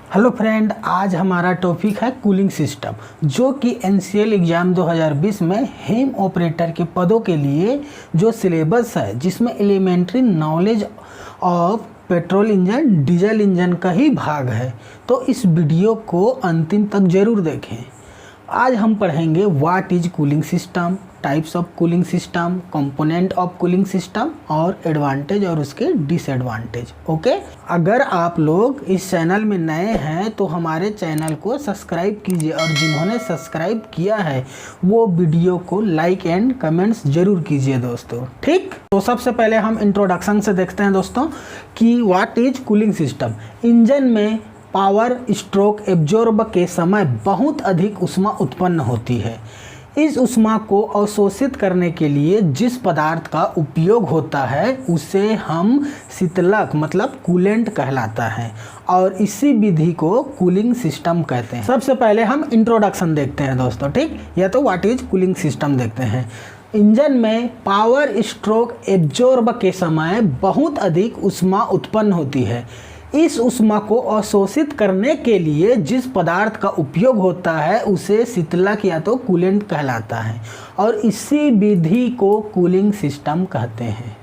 Hello friend, आज हमारा topic है कूलिंग सिस्टम, जो कि एनसीएल एग्ज़ाम 2020 में हेम ऑपरेटर के पदों के लिए जो सिलेबस है, जिसमें elementary knowledge of petrol engine, diesel engine का ही भाग है। तो इस वीडियो को अंतिम तक ज़रूर देखें। आज हम पढ़ेंगे what is cooling system, types of cooling system, component of cooling system और एडवांटेज और उसके डिसएडवांटेज। ओके, अगर आप लोग इस चैनल में नए हैं तो हमारे चैनल को सब्सक्राइब कीजिए, और जिन्होंने सब्सक्राइब किया है वो वीडियो को लाइक एंड कमेंट्स जरूर कीजिए दोस्तों। ठीक, तो सबसे पहले हम इंट्रोडक्शन से देखते हैं दोस्तों कि what is cooling system. Engine में पावर स्ट्रोक एब्जॉर्ब के समय बहुत अधिक ऊष्मा उत्पन्न होती है। इस ऊष्मा को अवशोषित करने के लिए जिस पदार्थ का उपयोग होता है उसे हम शीतलक मतलब कूलेंट कहलाता है, और इसी विधि को कूलिंग सिस्टम कहते हैं। सबसे पहले हम इंट्रोडक्शन देखते हैं दोस्तों। ठीक, या तो व्हाट इज कूलिंग सिस्टम देखते हैं। इंजन में पावर स्ट्रोक एब्जॉर्ब के समय बहुत अधिक ऊष्मा उत्पन्न होती है। इस ऊष्मा को अवशोषित करने के लिए जिस पदार्थ का उपयोग होता है उसे शीतलक या तो कूलेंट कहलाता है, और इसी विधि को कूलिंग सिस्टम कहते हैं।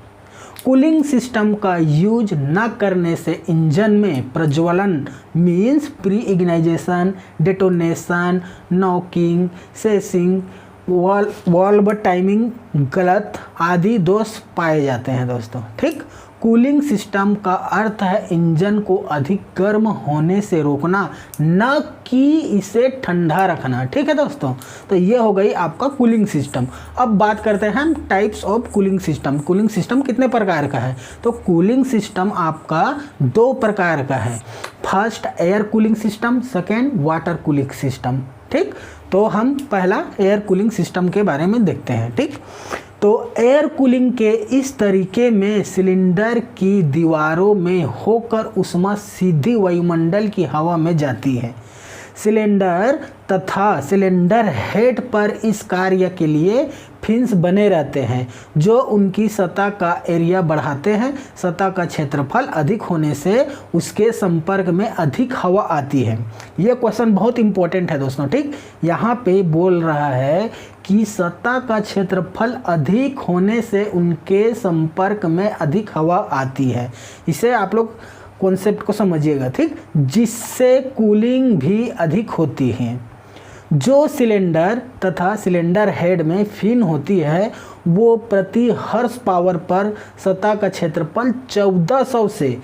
कूलिंग सिस्टम का यूज न करने से इंजन में प्रज्वलन means pre ignition, detonation, knocking, सेसिंग, वाल्व टाइमिंग गलत आदि दोष पाए जाते हैं दोस्तों। ठीक, कूलिंग सिस्टम का अर्थ है इंजन को अधिक गर्म होने से रोकना, न कि इसे ठंडा रखना। ठीक है दोस्तों, तो ये हो गई आपका कूलिंग सिस्टम। अब बात करते हैं हम types of cooling system. Cooling system कितने प्रकार का है? तो कूलिंग सिस्टम आपका दो प्रकार का है। First air cooling system, second water cooling system. ठीक, तो हम पहला एयर कूलिंग सिस्टम के बारे में देखते हैं। ठीक, तो एयर कूलिंग के इस तरीके में सिलेंडर की दीवारों में होकर ऊष्मा सीधी वायुमंडल की हवा में जाती है। सिलेंडर तथा सिलेंडर हेड पर इस कार्य के लिए फिन्स बने रहते हैं, जो उनकी सतह का एरिया बढ़ाते हैं। सतह का क्षेत्रफल अधिक होने से उसके संपर्क में अधिक हवा आती है। यह क्वेश्चन बहुत इंपॉर्टेंट है दोस्तों। ठीक, यहाँ पे बोल रहा है कि सतह का क्षेत्रफल अधिक होने से उनके संपर्क में अधिक हवा आती है। इसे आप लोग कॉन्सेप्ट को समझिएगा। ठीक, जिससे कूलिंग भी अधिक होती है। जो सिलेंडर तथा सिलेंडर हेड में फिन होती है वो प्रति हॉर्स पावर पर सतह का क्षेत्रफल 1400 से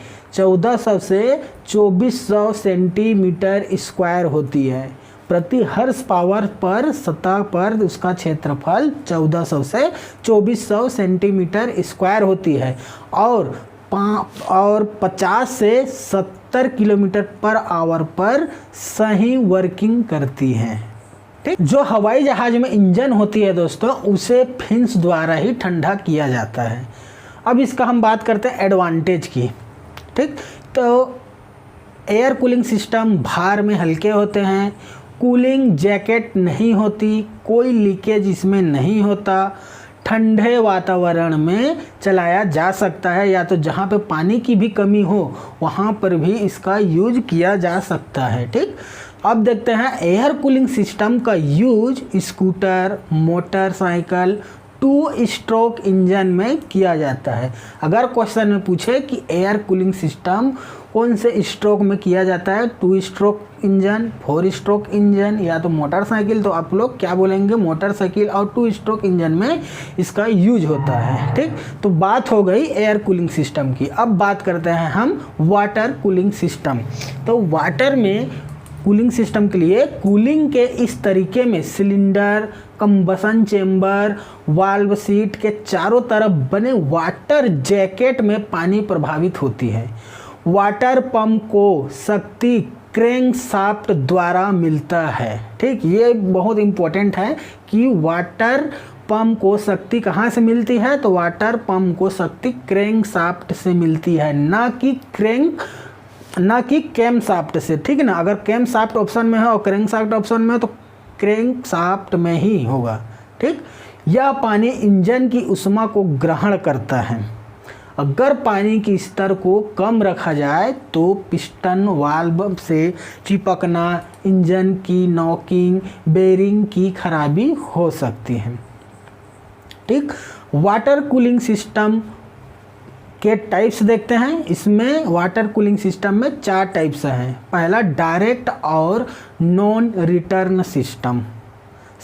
2400 सेंटीमीटर स्क्वायर होती है। प्रति हॉर्स पावर पर सतह पर उसका क्षेत्रफल 1400 से 2400 सेंटीमीटर स्क्वायर होती है, और 50 से 70 किलोमीटर पर आवर पर सही वर्किंग करती हैं। ठीक, जो हवाई जहाज में इंजन होती है दोस्तों उसे फिन्स द्वारा ही ठंडा किया जाता है। अब इसका हम बात करते हैं एडवांटेज की। ठीक, तो एयर कूलिंग सिस्टम भार में हल्के होते हैं, कूलिंग जैकेट नहीं होती, कोई लीकेज इसमें नहीं होता, ठंडे वातावरण में चलाया जा सकता है, या तो जहाँ पे पानी की भी कमी हो वहाँ पर भी इसका यूज किया जा सकता है। ठीक, अब देखते हैं एयर कूलिंग सिस्टम का use scooter, motorcycle, 2 stroke engine में किया जाता है। अगर क्वेश्चन में पूछे कि एयर कूलिंग सिस्टम कौन से स्ट्रोक में किया जाता है, 2 स्ट्रोक इंजन, 4 स्ट्रोक इंजन या तो मोटरसाइकिल, तो आप लोग क्या बोलेंगे? मोटरसाइकिल और 2 स्ट्रोक इंजन में इसका यूज होता है। ठीक, तो बात हो गई एयर कूलिंग सिस्टम की। अब बात करते हैं हम वाटर कूलिंग सिस्टम। तो वाटर में कूलिंग सिस्टम के लिए कूलिंग के इस तरीके में cylinder, combustion chamber, valve seat के चारों तरफ बने वाटर जैकेट में पानी प्रभावित होती है। वाटर पंप को शक्ति क्रैंक शाफ्ट द्वारा मिलता है। ठीक, ये बहुत इंपॉर्टेंट है कि वाटर पंप को शक्ति कहाँ से मिलती है? तो वाटर पंप को शक्ति क्रैंक शाफ्ट से मिलती है, ना कि कैम शाफ्ट से। ठीक है ना, अगर कैम शाफ्ट ऑप्शन में है और क्रैंक शाफ्ट ऑप्शन में है तो क्रैंक शाफ्ट में ही होगा। ठीक, यह पानी इंजन की ऊष्मा को ग्रहण करता है। अगर पानी के स्तर को कम रखा जाए तो पिस्टन वाल्व से चिपकना, इंजन की नॉकिंग, बेरिंग की खराबी हो सकती है। ठीक, वाटर कूलिंग सिस्टम के टाइप्स देखते हैं। इसमें वाटर कूलिंग सिस्टम में 4 टाइप्स हैं। पहला डायरेक्ट और नॉन रिटर्न सिस्टम।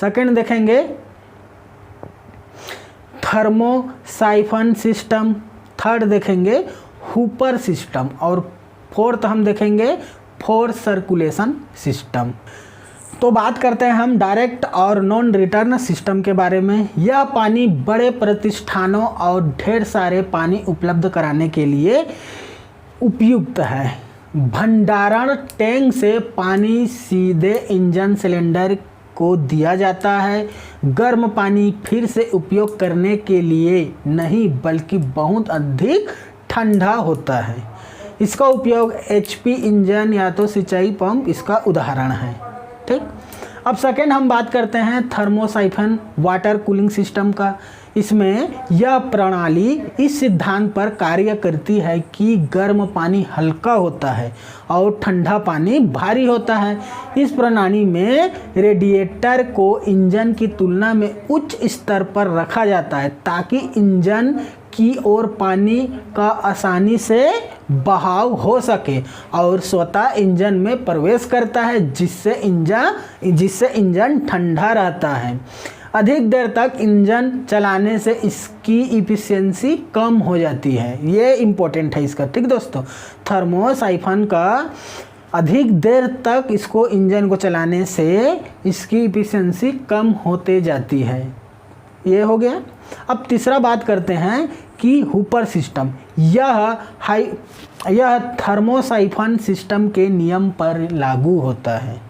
सेकंड देखेंगे थर्मोसाइफन सिस्टम। थर्ड देखेंगे हुपर सिस्टम और फोर्थ हम देखेंगे फोर्स सर्कुलेशन सिस्टम। तो बात करते हैं हम डायरेक्ट और नॉन रिटर्न सिस्टम के बारे में। यह पानी बड़े प्रतिष्ठानों और ढेर सारे पानी उपलब्ध कराने के लिए उपयुक्त है। भंडारण टैंक से पानी सीधे इंजन सिलेंडर को दिया जाता है। गर्म पानी फिर से उपयोग करने के लिए नहीं बल्कि बहुत अधिक ठंडा होता है। इसका उपयोग HP इंजन या तो सिंचाई पंप इसका उदाहरण है। ठीक, अब सेकेंड हम बात करते हैं थर्मोसाइफन वाटर कूलिंग सिस्टम का। इसमें यह प्रणाली इस सिद्धांत पर कार्य करती है कि गर्म पानी हल्का होता है और ठंडा पानी भारी होता है। इस प्रणाली में रेडिएटर को इंजन की तुलना में उच्च स्तर पर रखा जाता है ताकि इंजन की ओर पानी का आसानी से बहाव हो सके और स्वतः इंजन में प्रवेश करता है, जिससे इंजन ठंडा रहता है। अधिक देर तक इंजन चलाने से इसकी इफिशियंसी कम हो जाती है। ये इम्पोर्टेंट है इसका। ठीक दोस्तों, थर्मोसाइफन का अधिक देर तक इसको इंजन को चलाने से इसकी इफिशियंसी कम होते जाती है। ये हो गया। अब तीसरा बात करते हैं कि हुपर सिस्टम। यह थर्मोसाइफन सिस्टम के नियम पर लागू होता है।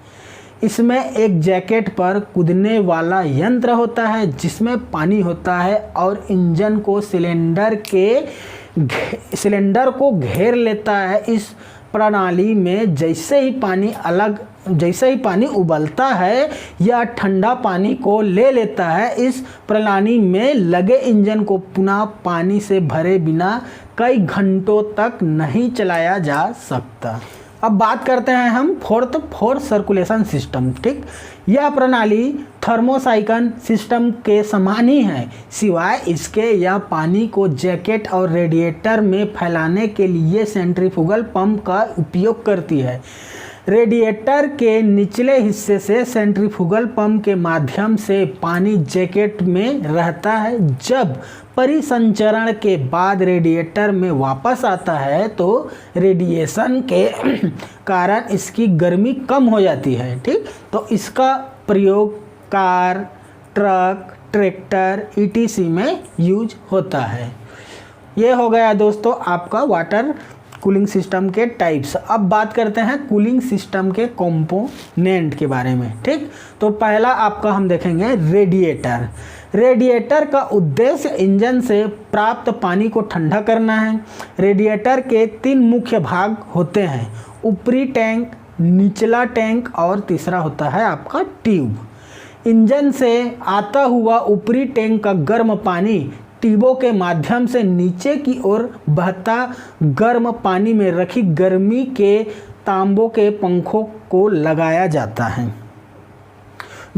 इसमें एक जैकेट पर कूदने वाला यंत्र होता है जिसमें पानी होता है और इंजन को सिलेंडर को घेर लेता है। इस प्रणाली में जैसे ही पानी उबलता है या ठंडा पानी को ले लेता है। इस प्रणाली में लगे इंजन को पुनः पानी से भरे बिना कई घंटों तक नहीं चलाया जा सकता। अब बात करते हैं हम फोर्स सर्कुलेशन सिस्टम। ठीक, यह प्रणाली थर्मोसाइफन सिस्टम के समान ही है, सिवाय इसके यह पानी को जैकेट और रेडिएटर में फैलाने के लिए सेंट्रीफ्यूगल पंप का उपयोग करती है। रेडिएटर के निचले हिस्से से सेंट्रीफ्यूगल पंप के माध्यम से पानी जैकेट में रहता है। जब परिसंचरण के बाद रेडिएटर में वापस आता है तो रेडिएशन के कारण इसकी गर्मी कम हो जाती है। ठीक, तो इसका प्रयोग कार, ट्रक, ट्रैक्टर ETC में यूज होता है। ये हो गया दोस्तों आपका वाटर कूलिंग सिस्टम के टाइप्स। अब बात करते हैं कूलिंग सिस्टम के कंपोनेंट के बारे में। ठीक, तो पहला आपका हम देखेंगे रेडिएटर। रेडिएटर का उद्देश्य इंजन से प्राप्त पानी को ठंडा करना है। रेडिएटर के 3 मुख्य भाग होते हैं, ऊपरी टैंक, निचला टैंक और तीसरा होता है आपका ट्यूब। इंजन से आता हुआ ऊपरी टैंक का गर्म पानी ट्यूबों के माध्यम से नीचे की ओर बहता गर्म पानी में रखी गर्मी के तांबों के पंखों को लगाया जाता है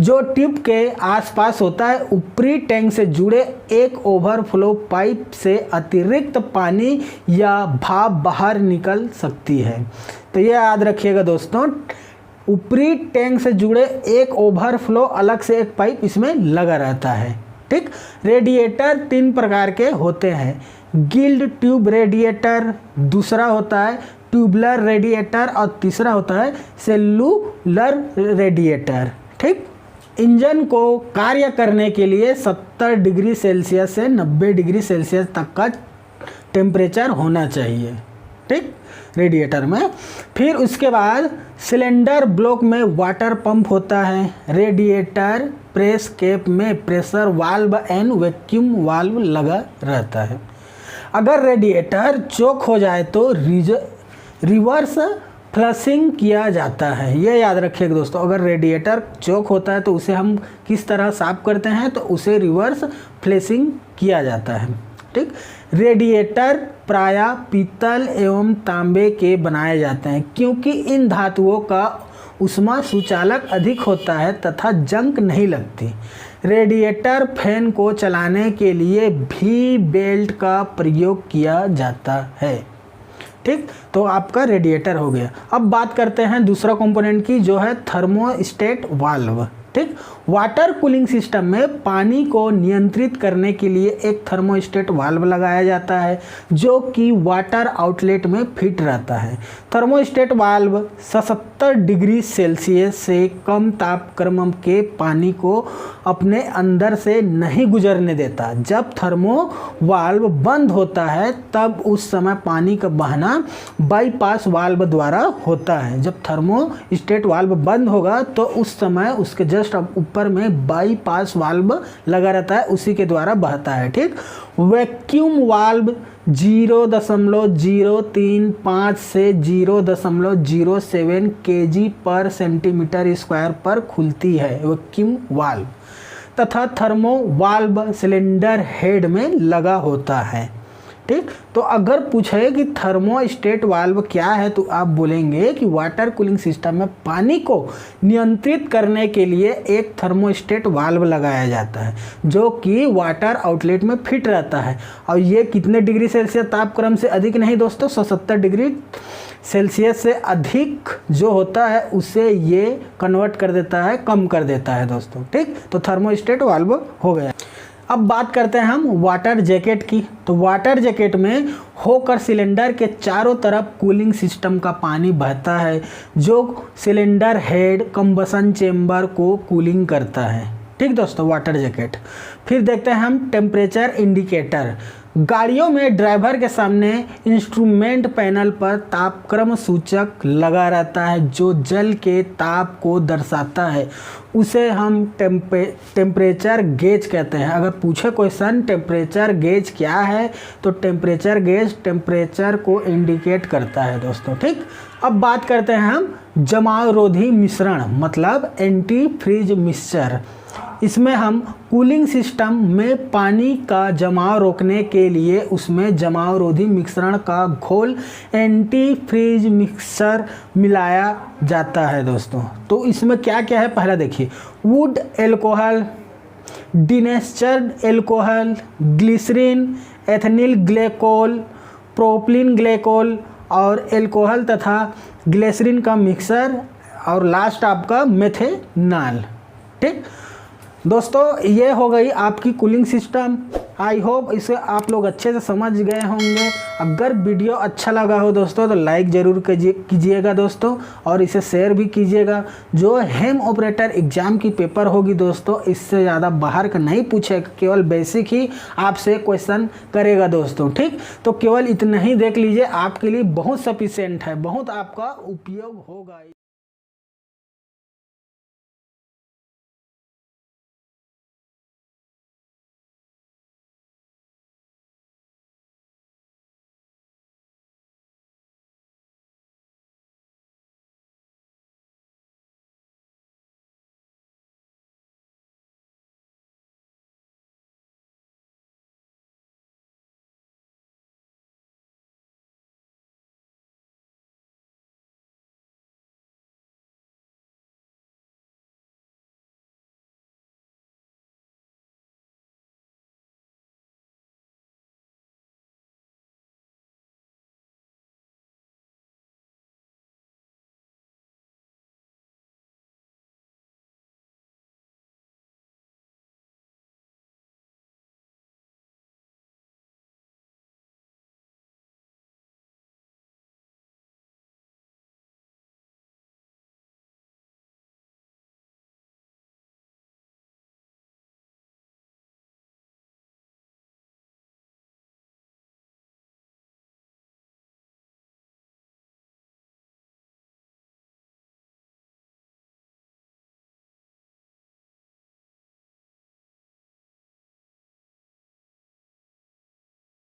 जो ट्यूब के आसपास होता है। ऊपरी टैंक से जुड़े एक ओवरफ्लो पाइप से अतिरिक्त पानी या भाप बाहर निकल सकती है। तो ये याद रखिएगा दोस्तों, ऊपरी टैंक से जुड़े एक ओवरफ्लो अलग से एक पाइप इसमें लगा रहता है। ठीक, रेडिएटर 3 प्रकार के होते हैं, गिल्ड ट्यूब रेडिएटर, दूसरा होता है ट्यूबलर रेडिएटर और तीसरा होता है सेल्युलर रेडिएटर। ठीक, इंजन को कार्य करने के लिए 70 डिग्री सेल्सियस से 90 डिग्री सेल्सियस तक का टेम्परेचर होना चाहिए। ठीक, रेडिएटर में। फिर उसके बाद सिलेंडर ब्लॉक में वाटर पंप होता है। रेडिएटर प्रेस केप में pressure valve and vacuum valve लगा रहता है। अगर रेडिएटर चोक हो जाए तो रिवर्स फ्लशिंग किया जाता है। ये याद रखिएगा दोस्तों, अगर रेडिएटर चोक होता है तो उसे हम किस तरह साफ करते हैं, तो उसे रिवर्स फ्लशिंग किया जाता है। ठीक। रेडिएटर प्रायः पीतल एवं तांबे के बनाए जाते हैं क्योंकि इन धातुओं का ऊष्मा सुचालक अधिक होता है तथा जंग नहीं लगती। रेडिएटर फैन को चलाने के लिए भी बेल्ट का प्रयोग किया जाता है। ठीक, तो आपका रेडिएटर हो गया। अब बात करते हैं दूसरा कंपोनेंट की, जो है थर्मोस्टेट वाल्व। ठीक, वाटर कूलिंग सिस्टम में पानी को नियंत्रित करने के लिए एक थर्मोस्टेट वाल्व लगाया जाता है जो कि वाटर आउटलेट में फिट रहता है। थर्मोस्टेट वाल्व 77 डिग्री सेल्सियस से कम तापक्रम के पानी को अपने अंदर से नहीं गुजरने देता। जब थर्मो वाल्व बंद होता है तब उस समय पानी का बहना बाईपास वाल्व द्वारा होता है। जब थर्मोस्टेट वाल्व बंद होगा तो उस समय उसके जस्ट ऊपर में बाईपास वाल्व लगा रहता है, उसी के द्वारा बहता है। ठीक, वैक्यूम वाल्व 0.035 से 0.07 kg पर सेंटीमीटर स्क्वायर पर खुलती है वैक्यूम वाल्व, तथा थर्मो वाल्व सिलेंडर हेड में लगा होता है। ठीक, तो अगर पूछे कि थर्मोस्टेट वाल्व क्या है तो आप बोलेंगे कि वाटर कूलिंग सिस्टम में पानी को नियंत्रित करने के लिए एक थर्मोस्टेट वाल्व लगाया जाता है जो कि वाटर आउटलेट में फिट रहता है। और ये कितने डिग्री सेल्सियस तापक्रम से अधिक नहीं दोस्तों, 170 डिग्री सेल्सियस से अधिक जो होता है उसे ये कन्वर्ट कर देता है, कम कर देता है दोस्तों। ठीक, तो थर्मोस्टेट वाल्व हो गया। अब बात करते हैं हम वाटर जैकेट की। तो वाटर जैकेट में होकर सिलेंडर के चारों तरफ कूलिंग सिस्टम का पानी बहता है जो सिलेंडर हेड कंबसन चेंबर को कूलिंग करता है। ठीक दोस्तों, वाटर जैकेट। फिर देखते हैं हम टेम्परेचर इंडिकेटर। गाड़ियों में ड्राइवर के सामने इंस्ट्रूमेंट पैनल पर तापक्रम सूचक लगा रहता है जो जल के ताप को दर्शाता है, उसे हम टेम्परेचर गेज कहते हैं। अगर पूछे क्वेश्चन टेम्परेचर गेज क्या है तो टेम्परेचर गेज टेम्परेचर को इंडिकेट करता है दोस्तों। ठीक, अब बात करते हैं हम जमावरोधी मिश्रण मतलब एंटी फ्रीज मिक्सचर। इसमें हम कूलिंग सिस्टम में पानी का जमाव रोकने के लिए उसमें जमावरोधी मिश्रण का घोल एंटी फ्रीज मिक्सचर मिलाया जाता है दोस्तों। तो इसमें क्या क्या है पहला देखिए, wood alcohol, denatured alcohol, glycerine, एथेनिल ग्लेकोल, प्रोपिलीन ग्लेकोल और एल्कोहल तथा ग्लिसरीन का मिक्सर, और लास्ट आपका मेथेनॉल। ठीक दोस्तों, ये हो गई आपकी कूलिंग सिस्टम। आई होप इसे आप लोग अच्छे से समझ गए होंगे। अगर वीडियो अच्छा लगा हो दोस्तों तो लाइक ज़रूर कीजिएगा दोस्तों, और इसे शेयर भी कीजिएगा। जो हेम ऑपरेटर एग्ज़ाम की पेपर होगी दोस्तों, इससे ज़्यादा बाहर का नहीं पूछेगा, केवल बेसिक ही आपसे क्वेश्चन करेगा दोस्तों। ठीक, तो केवल इतना ही देख लीजिए, आपके लिए बहुत सफिशिएंट है, बहुत आपका उपयोग होगा।